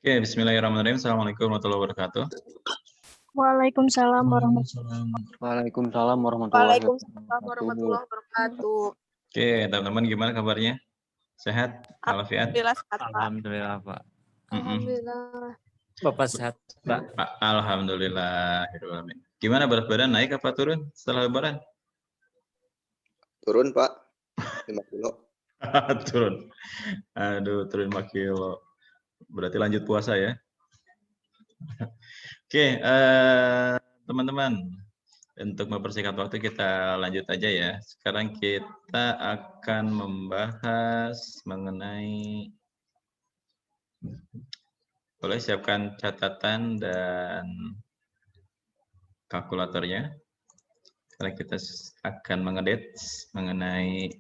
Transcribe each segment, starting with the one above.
Oke, bismillahirrahmanirrahim. Assalamualaikum warahmatullahi wabarakatuh. Waalaikumsalam Waalaikumsalam warahmatullahi wabarakatuh. wabarakatuh. Oke, teman-teman gimana kabarnya? Sehat? Walafiat? Alhamdulillah sehat, Pak. Alhamdulillah, Pak. Alhamdulillah. Bapak sehat, Pak? Alhamdulillah. Gimana berat badan, naik apa turun setelah lebaran? Turun, Pak. 5 kilo. Turun. Aduh, turun 5 kilo. Berarti lanjut puasa ya. Oke, teman-teman. Untuk mempersingkat waktu kita lanjut aja ya. Sekarang kita akan membahas mengenai, boleh siapkan catatan dan kalkulatornya. Sekarang kita akan mengedit mengenai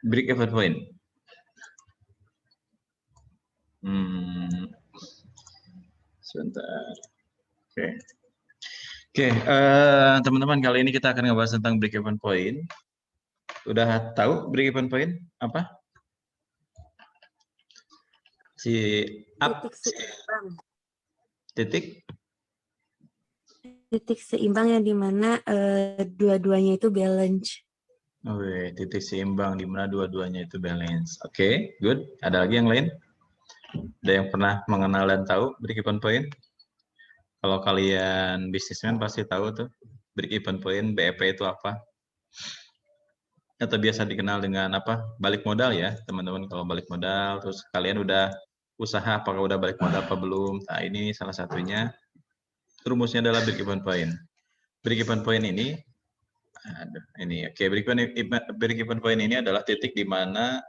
break-even point. Sebentar. Oke, teman-teman, kali ini kita akan ngebahas tentang break-even point. Udah tahu break-even point apa? Titik seimbang yang dimana dua-duanya itu balance. Oke, titik seimbang di mana dua-duanya itu balance. Oke, good. Ada lagi yang lain? Ada yang pernah mengenal dan tahu break-even point? Kalau kalian bisnismen pasti tahu tuh break-even point, BEP itu apa? Atau biasa dikenal dengan apa? Balik modal ya, teman-teman. Kalau balik modal, terus kalian udah usaha, apakah udah balik modal apa belum? Nah, ini salah satunya. Rumusnya adalah break-even point. Break-even point ini, break-even point ini adalah titik di mana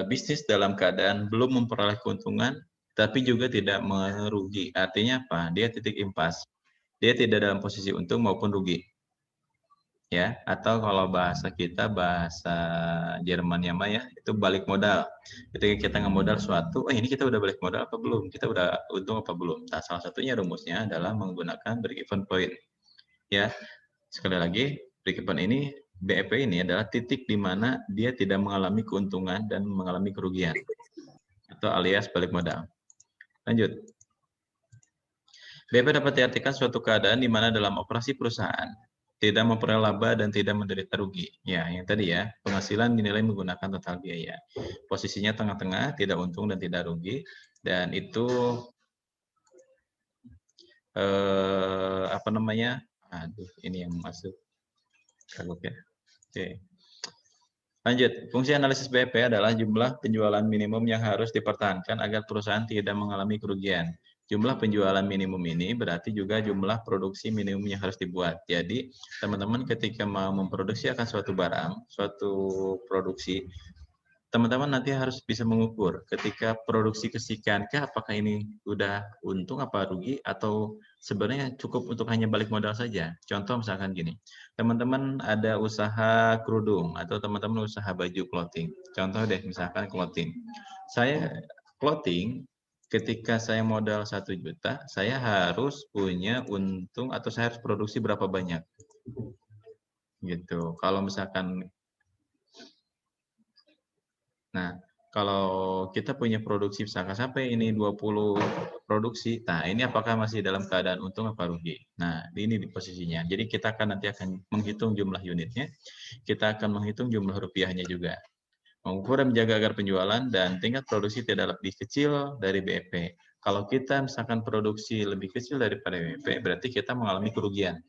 bisnis dalam keadaan belum memperoleh keuntungan, tapi juga tidak merugi. Artinya apa? Dia titik impas. Dia tidak dalam posisi untung maupun rugi. Ya, atau kalau bahasa kita, bahasa Jermannya mah ya, itu balik modal. Ketika kita ngemodal suatu, ini kita udah balik modal apa belum? Kita udah untung apa belum? Nah, salah satunya rumusnya adalah menggunakan break-even point. Ya, sekali lagi, break-even ini, BEP ini adalah titik di mana dia tidak mengalami keuntungan dan mengalami kerugian, atau alias balik modal. Lanjut. BEP dapat diartikan suatu keadaan di mana dalam operasi perusahaan tidak memperoleh laba dan tidak menderita rugi. Ya, yang tadi ya, penghasilan dinilai menggunakan total biaya. Posisinya tengah-tengah, tidak untung dan tidak rugi, dan itu apa namanya? Aduh, ini yang masuk. Kagok ya. Oke. Lanjut, fungsi analisis BEP adalah jumlah penjualan minimum yang harus dipertahankan agar perusahaan tidak mengalami kerugian. Jumlah penjualan minimum ini berarti juga jumlah produksi minimum yang harus dibuat. Jadi, teman-teman ketika mau memproduksi akan suatu barang, suatu produksi, teman-teman nanti harus bisa mengukur ketika produksi kesikankah apakah ini udah untung apa rugi atau sebenarnya cukup untuk hanya balik modal saja. Contoh misalkan gini, teman-teman ada usaha kerudung atau teman-teman usaha baju clothing. Contoh deh misalkan clothing. Saya clothing ketika saya modal 1 juta, saya harus punya untung atau saya harus produksi berapa banyak. Gitu. Kalau misalkan kalau kita punya produksi misalkan sampai ini 20 produksi, nah ini apakah masih dalam keadaan untung apa rugi? Nah, ini di posisinya. Jadi kita nanti akan menghitung jumlah unitnya, kita akan menghitung jumlah rupiahnya juga. Mengukur dan menjaga agar penjualan dan tingkat produksi tidak lebih kecil dari BEP. Kalau kita misalkan produksi lebih kecil daripada BEP, berarti kita mengalami kerugian.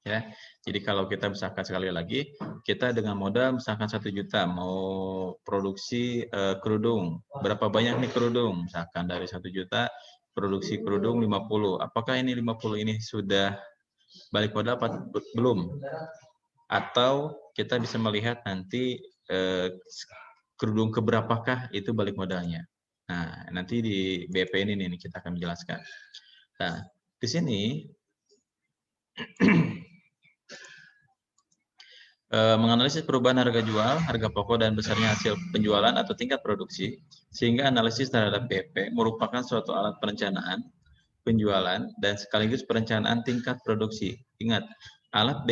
Ya, jadi kalau kita misalkan sekali lagi, kita dengan modal misalkan 1 juta mau produksi kerudung, berapa banyak nih kerudung? Misalkan dari 1 juta produksi kerudung 50. Apakah ini 50 ini sudah balik modal apa belum? Atau kita bisa melihat nanti kerudung keberapakah itu balik modalnya. Nah, nanti di BP ini nih kita akan menjelaskan. Nah, di sini menganalisis perubahan harga jual, harga pokok, dan besarnya hasil penjualan atau tingkat produksi, sehingga analisis terhadap BP merupakan suatu alat perencanaan penjualan dan sekaligus perencanaan tingkat produksi. Ingat, alat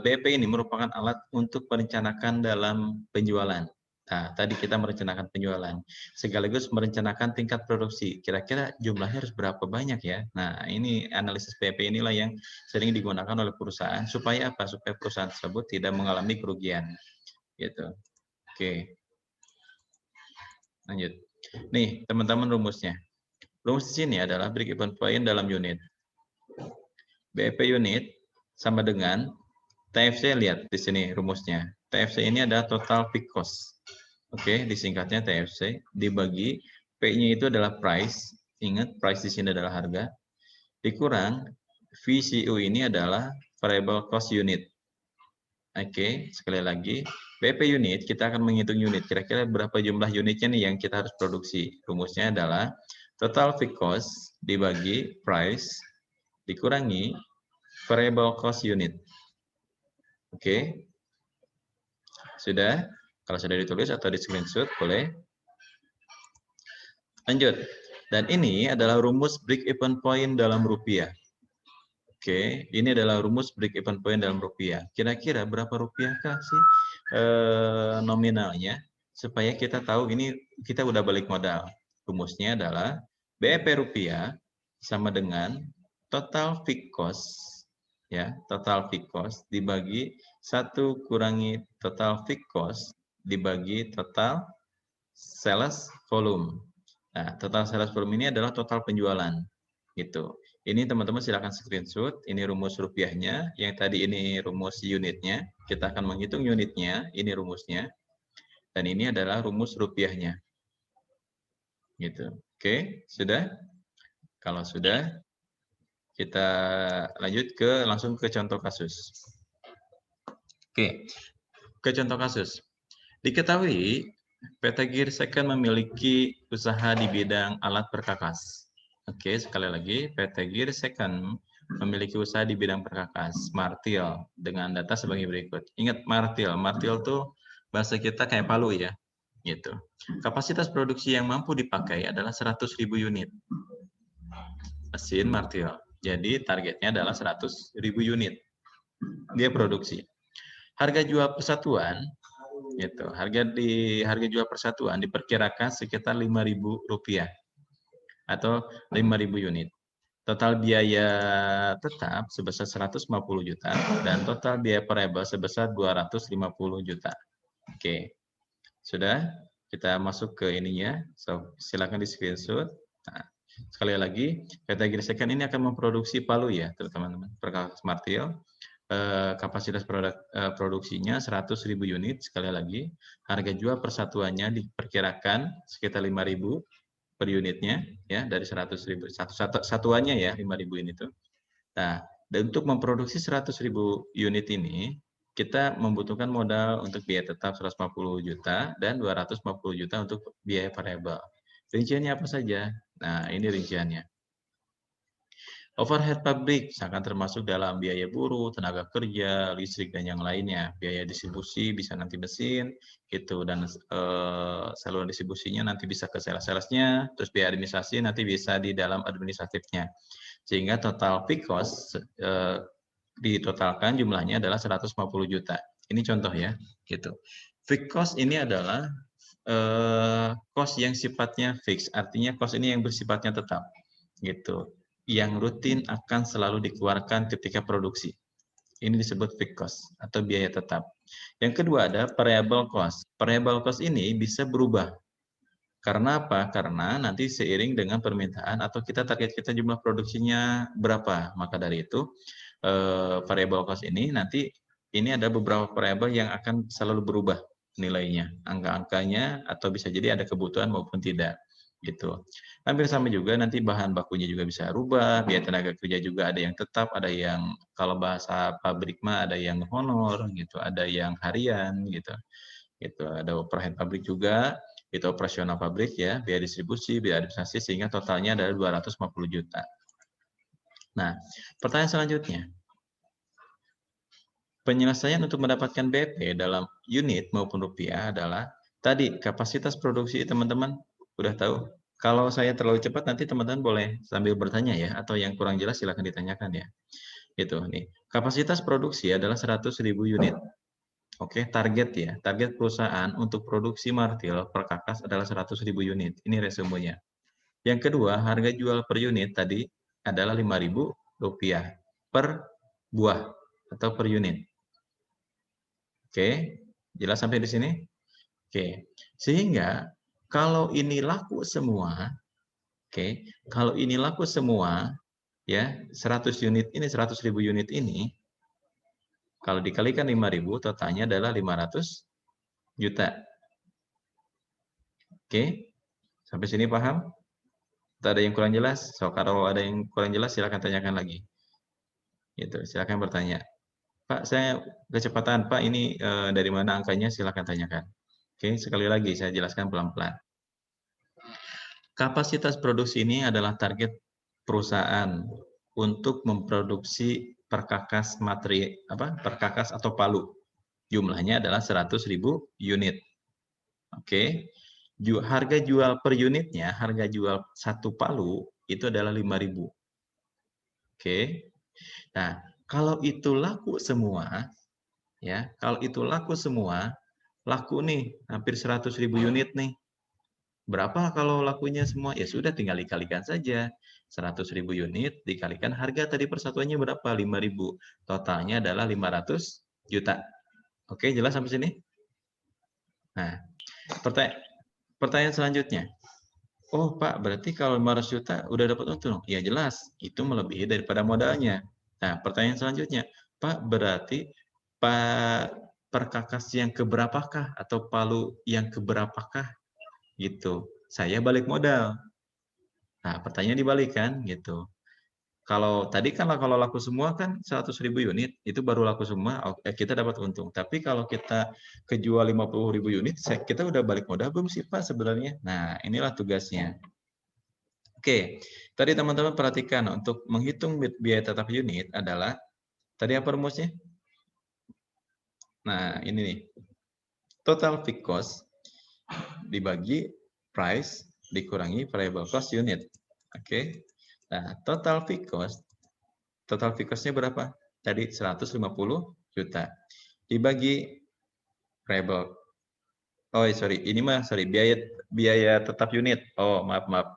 BP ini merupakan alat untuk perencanaan dalam penjualan. Nah, tadi kita merencanakan penjualan, sekaligus merencanakan tingkat produksi. Kira-kira jumlahnya harus berapa banyak ya? Nah, ini analisis PP inilah yang sering digunakan oleh perusahaan supaya apa? Supaya perusahaan tersebut tidak mengalami kerugian. Gitu. Oke. Lanjut. Nih, teman-teman rumusnya. Rumus di sini adalah break-even point dalam unit. BEP unit sama dengan TFC, lihat di sini rumusnya. TFC ini adalah total fixed cost. Oke, disingkatnya TFC, dibagi P-nya itu adalah price. Ingat, price di sini adalah harga. Dikurang VCU ini adalah variable cost unit. Oke, sekali lagi, BP unit, kita akan menghitung unit. Kira-kira berapa jumlah unitnya nih yang kita harus produksi. Rumusnya adalah total fixed cost dibagi price, dikurangi variable cost unit. Oke, sudah? Kalau sudah ditulis atau di screenshot, boleh. Lanjut. Dan ini adalah rumus break-even point dalam rupiah. Oke, ini adalah rumus break-even point dalam rupiah. Kira-kira berapa rupiahkah sih nominalnya? Supaya kita tahu ini kita udah balik modal. Rumusnya adalah BEP rupiah sama dengan total fixed cost, ya, total fixed cost dibagi 1 kurangi total fixed cost dibagi total sales volume. Nah, total sales volume ini adalah total penjualan. Gitu. Ini teman-teman silakan screenshot. Ini rumus rupiahnya. Yang tadi ini rumus unitnya. Kita akan menghitung unitnya. Ini rumusnya. Dan ini adalah rumus rupiahnya. Gitu. Oke, sudah? Kalau sudah, kita lanjut langsung ke contoh kasus. Oke, ke contoh kasus. Diketahui PT Gear Second memiliki usaha di bidang alat perkakas. Oke, sekali lagi, PT Gear Second memiliki usaha di bidang perkakas, martil, dengan data sebagai berikut. Ingat martil tuh bahasa kita kayak palu ya, gitu. Kapasitas produksi yang mampu dipakai adalah 100.000 unit mesin martil. Jadi targetnya adalah 100.000 unit dia produksi. Harga jual persatuan gitu. Harga jual persatuan diperkirakan sekitar Rp5.000 atau 5.000 unit. Total biaya tetap sebesar 150 juta dan total biaya variabel sebesar 250 juta. Oke. Sudah? Kita masuk ke ininya. So, silakan di screenshot. Nah, sekali lagi, PT Gear Second ini akan memproduksi palu ya, teman-teman. Perkakas martil. Kapasitas produksinya 100.000 unit, sekali lagi harga jual persatuannya diperkirakan sekitar 5.000 per unitnya ya, dari 100.000 satuannya ya, 5.000 ini tuh. Nah, dan untuk memproduksi 100.000 unit ini kita membutuhkan modal untuk biaya tetap 150 juta dan 250 juta untuk biaya variabel. Rinciannya apa saja? Nah, ini rinciannya. Overhead pabrik akan termasuk dalam biaya buruh, tenaga kerja, listrik, dan yang lainnya. Biaya distribusi bisa nanti mesin, gitu, dan saluran distribusinya nanti bisa ke sales-salesnya, terus biaya administrasi nanti bisa di dalam administratifnya. Sehingga total fixed cost ditotalkan jumlahnya adalah 150 juta. Ini contoh ya, gitu. Fixed cost ini adalah cost yang sifatnya fix, artinya cost ini yang bersifatnya tetap, gitu, yang rutin akan selalu dikeluarkan ketika produksi. Ini disebut fixed cost atau biaya tetap. Yang kedua ada variable cost. Variable cost ini bisa berubah. Karena apa? Karena nanti seiring dengan permintaan atau target kita jumlah produksinya berapa. Maka dari itu variable cost ini nanti ini ada beberapa variabel yang akan selalu berubah nilainya, angka-angkanya, atau bisa jadi ada kebutuhan maupun tidak. Gitu. Hampir sama juga nanti bahan bakunya juga bisa rubah, biaya tenaga kerja juga ada yang tetap, ada yang kalau bahasa pabrik mah ada yang honor gitu, ada yang harian gitu. Gitu. Ada overhead pabrik juga, itu operasional pabrik ya, biaya distribusi, biaya administrasi sehingga totalnya adalah 250 juta. Nah, pertanyaan selanjutnya. Penyelesaian untuk mendapatkan BP dalam unit maupun rupiah adalah tadi kapasitas produksi teman-teman udah tahu. Kalau saya terlalu cepat nanti teman-teman boleh sambil bertanya ya, atau yang kurang jelas silakan ditanyakan ya. Gitu nih. Kapasitas produksi adalah 100.000 unit. Oke, target ya. Target perusahaan untuk produksi martil per kakas adalah 100.000 unit. Ini resumenya. Yang kedua, harga jual per unit tadi adalah Rp5.000 per buah atau per unit. Oke, jelas sampai di sini? Oke, sehingga kalau ini laku semua, oke, kalau ini laku semua, ya 100 unit ini, 100.000 unit ini, kalau dikalikan 5.000, totalnya adalah 500 juta. Oke, sampai sini paham? Atau ada yang kurang jelas? So, kalau ada yang kurang jelas, silakan tanyakan lagi. Gitu, silakan bertanya. Pak, saya kecepatan, Pak, ini dari mana angkanya? Silakan tanyakan. Oke, sekali lagi saya jelaskan pelan-pelan. Kapasitas produksi ini adalah target perusahaan untuk memproduksi perkakas perkakas atau palu. Jumlahnya adalah 100.000 unit. Oke. Harga jual per unitnya, harga jual satu palu itu adalah 5.000. Oke. Nah, kalau itu laku semua, ya, kalau itu laku semua, laku nih hampir 100.000 unit nih. Berapa kalau lakunya semua? Ya sudah, tinggal dikalikan saja. 100.000 unit dikalikan harga tadi persatuannya berapa? 5.000. Totalnya adalah 500 juta. Oke, jelas sampai sini? Nah, pertanyaan selanjutnya. Oh Pak, berarti kalau 500 juta udah dapat untung? Ya jelas, itu melebihi daripada modalnya. Nah, pertanyaan selanjutnya. Pak, berarti perkakas yang keberapakah atau palu yang keberapakah? Gitu. Saya balik modal. Nah, pertanyaan dibalik kan, gitu. Kalau tadi kan kalau laku semua kan 100.000 unit, itu baru laku semua, kita dapat untung. Tapi kalau kita kejual 50.000 unit, kita udah balik modal belum sih Pak sebenarnya? Nah, inilah tugasnya. Oke, tadi teman-teman perhatikan untuk menghitung biaya tetap unit adalah, tadi apa rumusnya? Nah, ini nih. Total fixed cost dibagi price dikurangi variable cost unit. Oke. Nah, total fixed cost-nya berapa? Tadi 150 juta. Dibagi variable. Oh, sorry, ini mah biaya tetap unit. Oh, maaf.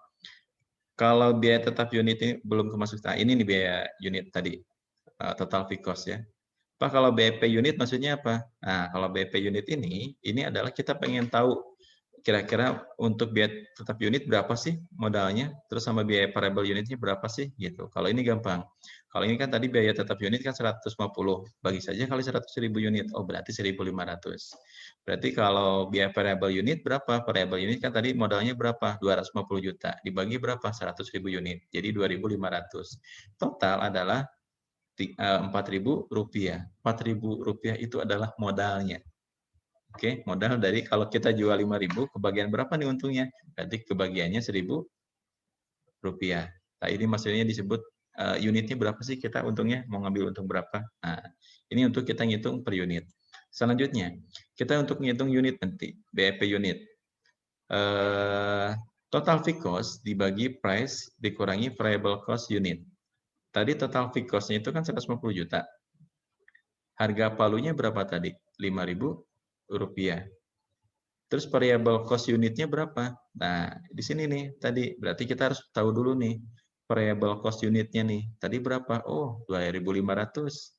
Kalau biaya tetap unit ini belum termasuk. Nah, ini nih biaya unit tadi. Total fixed cost ya. Pak, kalau BP unit maksudnya apa? Nah, kalau BP unit ini adalah kita pengen tahu kira-kira untuk biaya tetap unit berapa sih modalnya, terus sama biaya variable unitnya berapa sih, gitu. Kalau ini gampang. Kalau ini kan tadi biaya tetap unit kan 150, bagi saja kali 100.000 unit, oh berarti 1.500. Berarti kalau biaya variable unit berapa? Variable unit kan tadi modalnya berapa? 250 juta, dibagi berapa? 100.000 unit, jadi 2.500. Total adalah Rp4.000. Rp4.000 itu adalah modalnya. Oke, modal dari kalau kita jual 5.000, kebagian berapa nih untungnya? Berarti kebagiannya Rp1.000. Nah, ini maksudnya disebut unitnya berapa sih kita untungnya? Mau ngambil untung berapa? Nah, ini untuk kita ngitung per unit. Selanjutnya, kita untuk ngitung unit nanti, BEP unit. Total fixed cost dibagi price dikurangi variable cost unit. Tadi total fixed cost-nya itu kan 150 juta. Harga palunya berapa tadi? Rp5.000. Terus variable cost unitnya berapa? Nah, di sini nih tadi. Berarti kita harus tahu dulu nih variable cost unitnya nih. Tadi berapa? Oh, 2.500.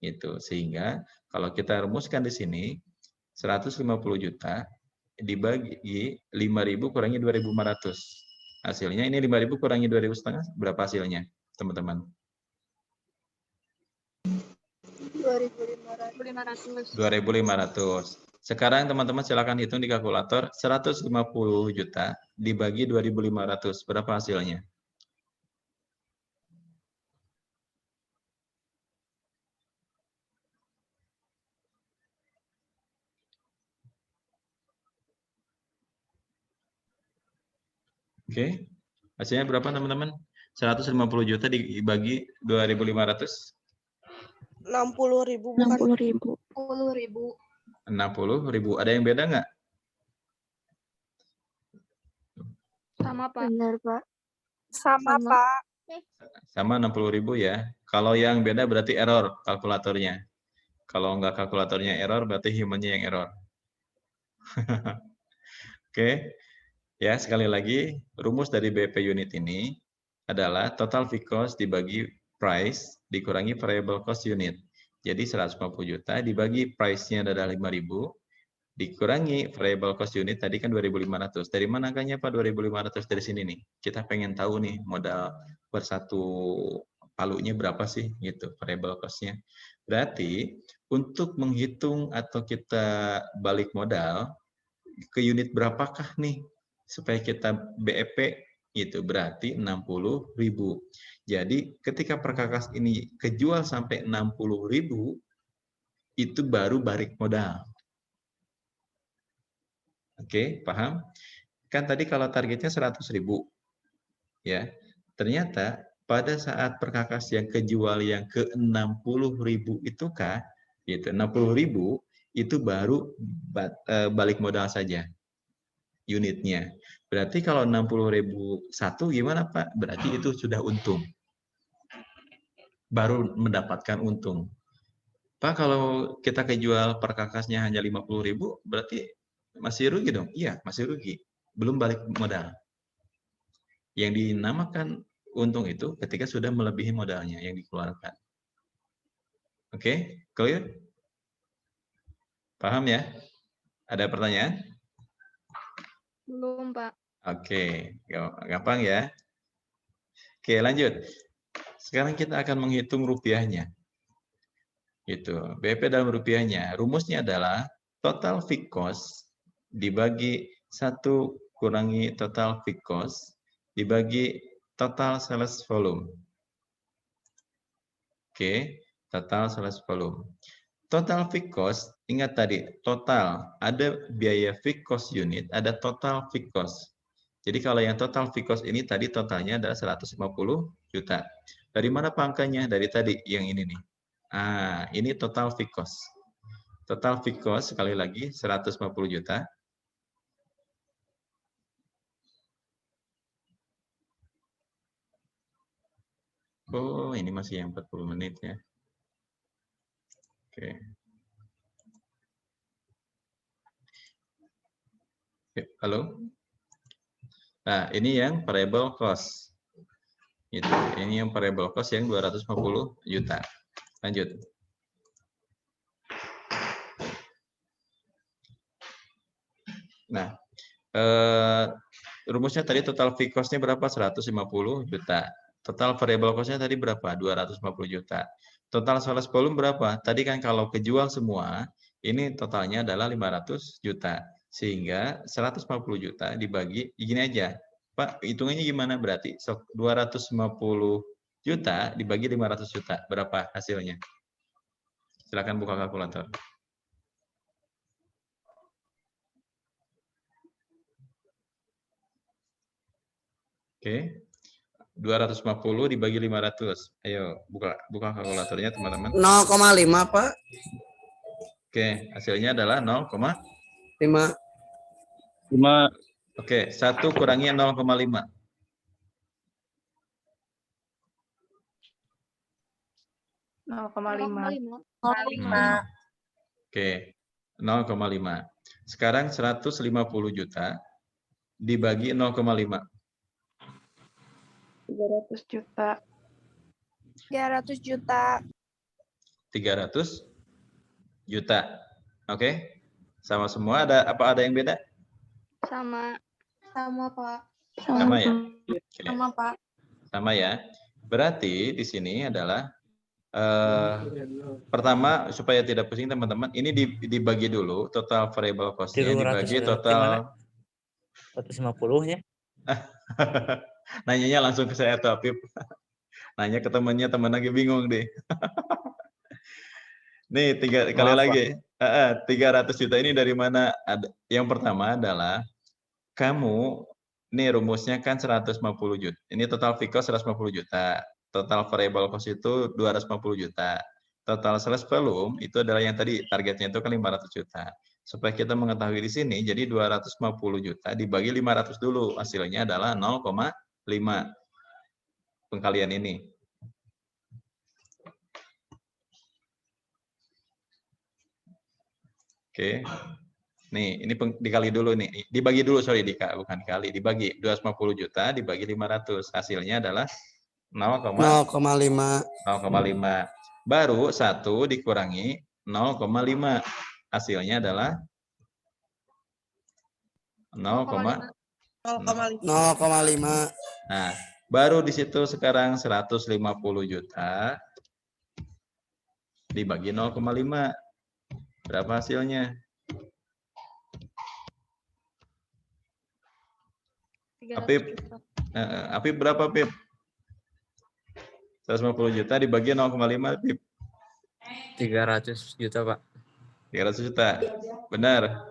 Gitu. Sehingga kalau kita rumuskan di sini 150 juta dibagi 5.000 kurangi 2.500. Hasilnya ini 5.000 kurangi 2.500 berapa hasilnya, teman-teman? 2.500. Sekarang teman-teman silakan hitung di kalkulator 150 juta dibagi 2.500. Berapa hasilnya? Oke. Hasilnya berapa teman-teman? 150 juta dibagi 2.500. 60.000 bukan 60.000. 60.000. 60.000. Ada yang beda nggak? Sama, Pak. Benar, Pak. Sama, Sama. Pak. Sama 60.000 ya. Kalau yang beda berarti error kalkulatornya. Kalau nggak kalkulatornya error, berarti humannya yang error. Oke, ya sekali lagi, rumus dari BP unit ini adalah total fixed cost dibagi price dikurangi variable cost unit. Jadi 150 juta dibagi price-nya adalah 5.000, dikurangi variable cost unit tadi kan 2.500. Dari mana angkanya Pak 2.500? Dari sini nih. Kita pengen tahu nih modal per satu palunya berapa sih gitu variable cost-nya. Berarti untuk menghitung atau kita balik modal ke unit berapakah nih supaya kita BEP itu berarti 60.000. Jadi ketika perkakas ini kejual sampai 60.000 itu baru balik modal. Oke, paham? Kan tadi kalau targetnya 100.000 ya. Ternyata pada saat perkakas yang kejual yang ke 60.000 itu Kak, gitu, 60.000 itu baru balik modal saja unitnya. Berarti kalau 60.000 satu gimana Pak? Berarti itu sudah untung. Baru mendapatkan untung. Pak, kalau kita kejual perkakasnya hanya 50.000, berarti masih rugi dong? Iya, masih rugi. Belum balik modal. Yang dinamakan untung itu ketika sudah melebihi modalnya yang dikeluarkan. Oke, clear? Paham ya? Ada pertanyaan? Belum, Pak. Oke, gampang ya. Oke, lanjut. Sekarang kita akan menghitung rupiahnya. Gitu. BP dalam rupiahnya. Rumusnya adalah total fixed cost dibagi 1 kurangi total fixed cost dibagi total sales volume. Oke, total sales volume. Total fixed cost, ingat tadi, total. Ada biaya fixed cost unit, ada total fixed cost. Jadi kalau yang total fixed cost ini tadi totalnya adalah 150 juta. Dari mana pangkanya? Dari tadi, yang ini nih. Ini total fixed cost. Total fixed cost, sekali lagi, 150 juta. Oh, ini masih yang 40 menit ya. Oke. Halo? Nah, ini yang variable cost. Gitu. Ini yang variable cost yang 250 juta. Lanjut. Nah, rumusnya tadi total fixed cost-nya berapa? 150 juta. Total variable cost-nya tadi berapa? 250 juta. Total sales volume berapa? Tadi kan kalau kejual semua, ini totalnya adalah 500 juta. Sehingga 150 juta dibagi, gini aja. Pak, hitungannya gimana berarti? 250 juta dibagi 500 juta. Berapa hasilnya? Silakan buka kalkulator. Oke. 250 dibagi 500. Ayo, buka kalkulatornya teman-teman. 0,5, Pak. Oke, hasilnya adalah 5. Oke, 1 kurangi 0,5. 0,5. Oke, 0,5. Sekarang 150 juta dibagi 0,5. 300 juta. 300 juta. 300 juta. Oke? Sama semua, ada yang beda? Sama. Sama, Pak. Sama ya? Oke. Sama, Pak. Sama ya. Berarti di sini adalah pertama, supaya tidak pusing teman-teman, ini dibagi dulu total variable cost-nya dibagi total 150-nya. Nanyanya langsung ke saya tuh, Apip. Nanya ke temannya, teman lagi bingung deh. Nih, kali lagi. 300 juta ini dari mana? Yang pertama adalah kamu, nih rumusnya kan 150 juta. Ini total fixed cost 150 juta. Total variable cost itu 250 juta. Total sales volume itu adalah yang tadi targetnya itu kan 500 juta. Supaya kita mengetahui di sini, jadi 250 juta dibagi 500 dulu. Hasilnya adalah 0,5 pengkalian ini. Oke. Nih, ini dikali dulu nih. Dibagi dulu, sorry, bukan dikali. Dibagi 250 juta dibagi 500. Hasilnya adalah 0,5. 0,5. Baru 1 dikurangi 0,5. Hasilnya adalah 0,5. 0,5. Nah, baru di situ sekarang 150 juta dibagi 0,5. Berapa hasilnya? 300 Apip. juta. Apip berapa, Pip? 150 juta dibagi 0,5, Pip. 300 juta, Pak. 300 juta. Benar.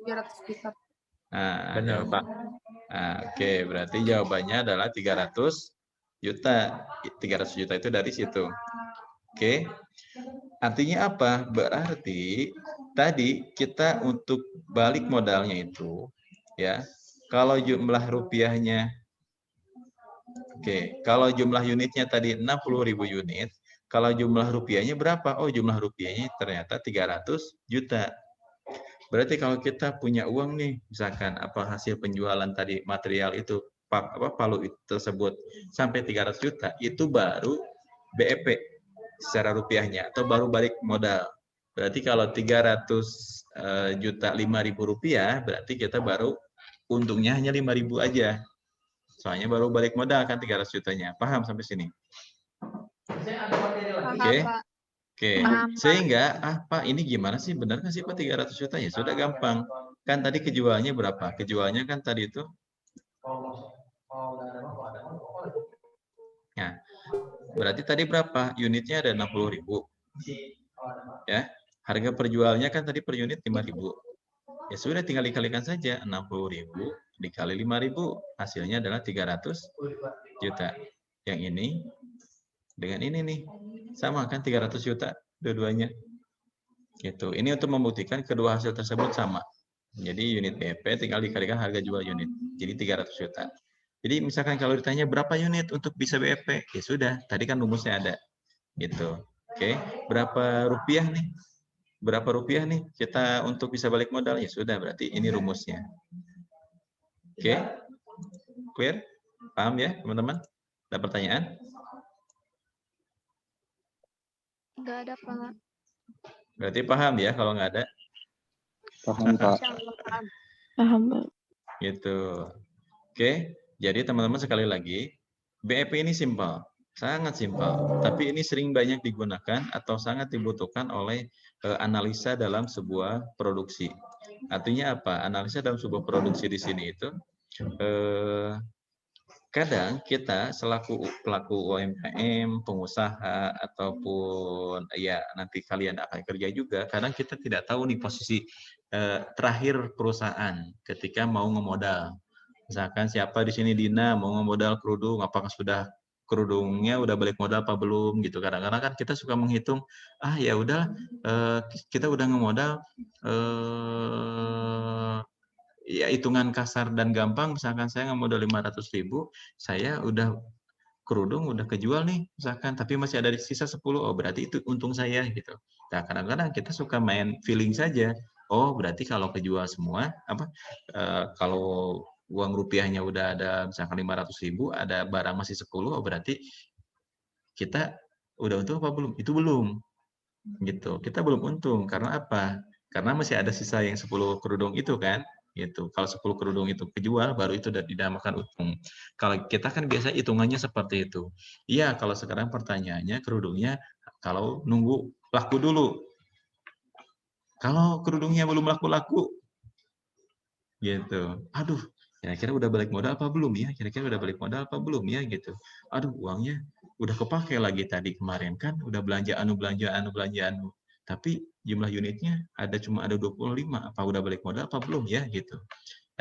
300 juta. Nah, Benar, Pak. Nah, oke, berarti jawabannya adalah 300 juta. 300 juta itu dari situ. Oke. Artinya apa? Berarti tadi kita untuk balik modalnya itu ya, kalau jumlah rupiahnya kalau jumlah unitnya tadi 60.000 unit, kalau jumlah rupiahnya berapa? Oh, jumlah rupiahnya ternyata 300 juta. Berarti kalau kita punya uang nih, misalkan apa hasil penjualan tadi material itu palu tersebut sampai 300 juta, itu baru BEP secara rupiahnya atau baru balik modal. Berarti kalau 300 juta 5.000 rupiah, berarti kita baru untungnya hanya 5.000 aja. Soalnya baru balik modal kan 300 jutanya. Paham sampai sini? Paham, Oke. Pak. Oke, Paham, Pak. sehingga apa ini gimana sih, benar nggak sih Pak 300 juta? Ya sudah gampang. Kan tadi kejualnya berapa? Kejualnya kan tadi itu. Nah, berarti tadi berapa? Unitnya ada 60.000. Ya, harga perjualnya kan tadi per unit 5.000. Ya sudah tinggal dikalikan saja 60.000 dikali 5.000, hasilnya adalah 300 juta. Yang ini dengan ini nih sama kan 300 juta dua-duanya. Gitu. Ini untuk membuktikan kedua hasil tersebut sama. Jadi unit BEP tinggal dikalikan harga jual unit. Jadi 300 juta. Jadi misalkan kalau ditanya berapa unit untuk bisa BEP, ya sudah, tadi kan rumusnya ada. Gitu. Oke, berapa rupiah nih? Berapa rupiah nih kita untuk bisa balik modal? Ya sudah, berarti ini rumusnya. Oke. Clear? Paham ya, teman-teman? Ada pertanyaan? Nggak ada, Pak. Berarti paham ya kalau nggak ada? Paham, Pak. Insyaallah paham. Paham, Pak. Gitu. Oke, jadi teman-teman sekali lagi, BEP ini simpel, sangat simpel. Tapi ini sering banyak digunakan atau sangat dibutuhkan oleh analisa dalam sebuah produksi. Artinya apa? Analisa dalam sebuah produksi di sini itu kadang kita selaku pelaku UMKM, pengusaha, ataupun ya nanti kalian akan kerja juga, kadang kita tidak tahu nih posisi terakhir perusahaan ketika mau ngemodal. Misalkan siapa di sini Dina mau ngemodal kerudung, apakah sudah kerudungnya udah balik modal apa belum gitu. Kadang-kadang kan kita suka menghitung, ya udah kita udah ngemodal ya hitungan kasar dan gampang, misalkan saya ngemodal 500.000, saya udah kerudung udah kejual nih misalkan, tapi masih ada di sisa 10, oh berarti itu untung saya gitu. Nah kadang-kadang kita suka main feeling saja, oh berarti kalau kejual semua kalau uang rupiahnya udah ada misalkan 500.000, ada barang masih 10, oh berarti kita udah untung apa belum? Itu belum gitu, kita belum untung. Karena apa? Karena masih ada sisa yang 10 kerudung itu kan gitu. Kalau 10 kerudung itu kejual, baru itu udah dinamakan untung. Kalau kita kan biasa hitungannya seperti itu. Iya, kalau sekarang pertanyaannya kerudungnya kalau nunggu laku dulu. Kalau kerudungnya belum laku-laku, gitu. Aduh, kira-kira udah balik modal apa belum ya? Kira-kira udah balik modal apa belum ya? Gitu. Aduh, uangnya udah kepake lagi tadi kemarin kan, udah belanja anu. Tapi jumlah unitnya cuma ada 25, apa udah balik modal apa belum ya gitu.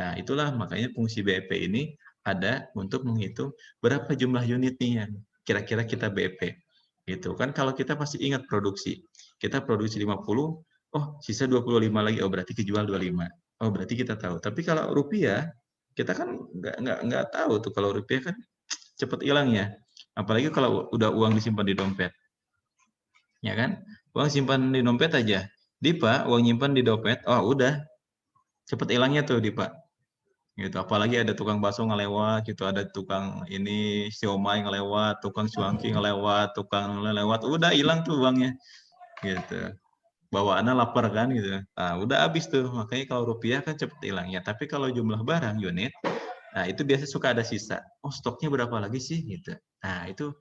Nah, itulah makanya fungsi BEP ini ada untuk menghitung berapa jumlah unit nih yang kira-kira kita BEP. Gitu kan, kalau kita pasti ingat produksi. Kita produksi 50, oh sisa 25 lagi, oh berarti kejual 25. Oh berarti kita tahu. Tapi kalau rupiah, kita kan nggak tahu tuh, kalau rupiah kan cepet hilangnya. Apalagi kalau udah uang disimpan di dompet. Ya kan? Uang simpan di dompet aja, Dipa, uang nyimpan di dompet, oh udah, cepet hilangnya tuh Dipa. Gitu. Apalagi ada tukang bakso ngelewat, gitu, ada tukang ini siomay ngelewat, tukang cuanki ngelewat, tukang ngelewat, udah hilang tuh uangnya. Gitu. Bawaannya lapar kan gitu. Nah, udah habis tuh. Makanya kalau rupiah kan cepet hilangnya. Tapi kalau jumlah barang unit, nah itu biasa suka ada sisa. Oh, stoknya berapa lagi sih gitu. Nah, itu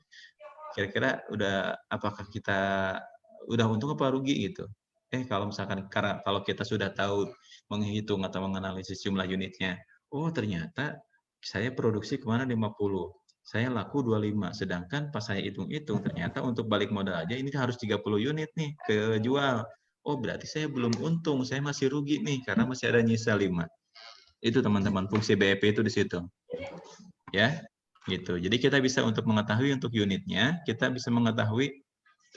kira-kira udah apakah kita udah untung apa rugi gitu. Kalau misalkan karena kalau kita sudah tahu menghitung atau menganalisis jumlah unitnya, oh ternyata saya produksi kemana 50, saya laku 25, sedangkan pas saya hitung-hitung ternyata untuk balik modal aja ini harus 30 unit nih kejual. Oh berarti saya belum untung, saya masih rugi nih karena masih ada nyisa 5. Itu teman-teman fungsi BEP itu di situ. Ya, gitu. Jadi kita bisa untuk mengetahui untuk unitnya, kita bisa mengetahui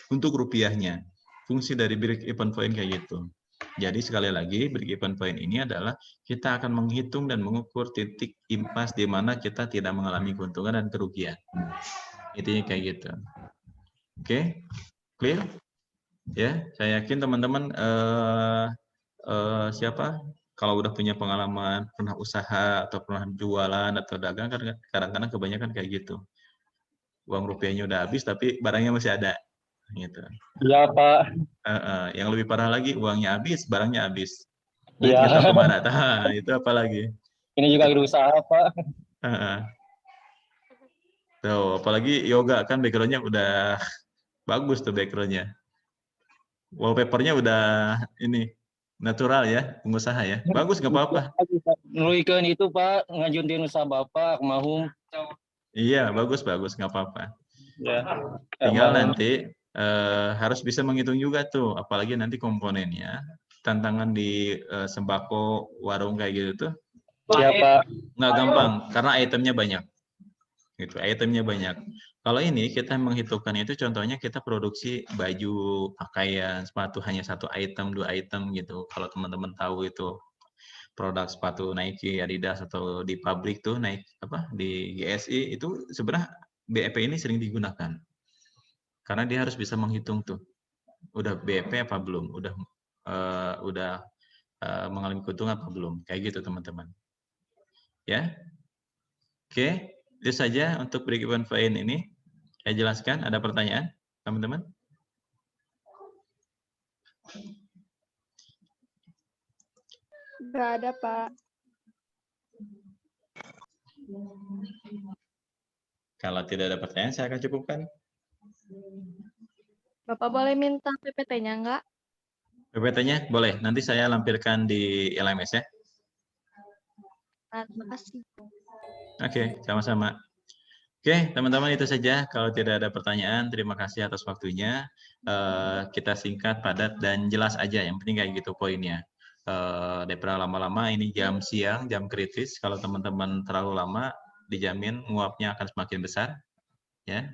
untuk rupiahnya. Fungsi dari break even point kayak gitu. Jadi sekali lagi break even point ini adalah kita akan menghitung dan mengukur titik impas di mana kita tidak mengalami keuntungan dan kerugian. Intinya kayak gitu. Oke, clear? Ya, saya yakin teman-teman siapa kalau udah punya pengalaman pernah usaha atau pernah jualan atau dagang kan kadang-kadang kebanyakan kayak gitu. Uang rupiahnya udah habis tapi barangnya masih ada gitu. Iya, Pak. Yang lebih parah lagi uangnya habis, barangnya habis. Duit Iya. nggak tahu kemana. Nah, itu apa lagi? Ini juga berusaha, Pak. Tuh, apalagi yoga kan background-nya udah bagus tuh background-nya. Wallpaper-nya udah ini natural ya, pengusaha ya. Bagus nggak apa-apa. Nulikan itu, Pak, ngajuntin usaha Bapak, mau. Iya, bagus nggak apa-apa. Ya. Tinggal nanti harus bisa menghitung juga tuh, apalagi nanti komponennya. Tantangan di sembako warung kayak gitu tuh Siapa? nggak gampang karena itemnya banyak. Gitu, itemnya banyak. Kalau ini kita menghitungkan itu contohnya kita produksi baju, pakaian, sepatu hanya 1 item, 2 item gitu. Kalau teman-teman tahu itu produk sepatu Nike, Adidas atau di pabrik tuh naik apa di GSI itu sebenarnya BEP ini sering digunakan. Karena dia harus bisa menghitung tuh. Udah BEP apa belum? Udah mengalami keuntungan apa belum? Kayak gitu teman-teman. Ya. Oke, itu saja untuk break even point ini. Saya jelaskan, ada pertanyaan, teman-teman? Nggak ada, Pak. Kalau tidak ada pertanyaan, saya akan cukupkan. Bapak boleh minta PPT-nya nggak? PPT-nya boleh, nanti saya lampirkan di LMS ya. Nah, terima kasih. Oke, sama-sama. Oke, teman-teman itu saja. Kalau tidak ada pertanyaan, terima kasih atas waktunya. Kita singkat, padat, dan jelas aja. Yang penting kayak gitu poinnya. Daripada lama-lama, ini jam siang, jam kritis. Kalau teman-teman terlalu lama, dijamin nguapnya akan semakin besar. Ya,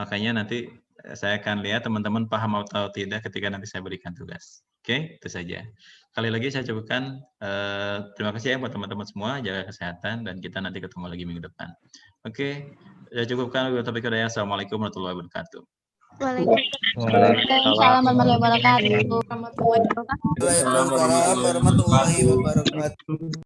makanya nanti saya akan lihat teman-teman paham atau tidak ketika nanti saya berikan tugas. Oke, itu saja. Sekali lagi saya cukupkan. Terima kasih ya buat teman-teman semua. Jaga kesehatan dan kita nanti ketemu lagi minggu depan. Oke, saya cukupkan. Assalamualaikum warahmatullahi wabarakatuh. Waalaikumsalam warahmatullahi wabarakatuh. Waalaikumsalam warahmatullahi wabarakatuh.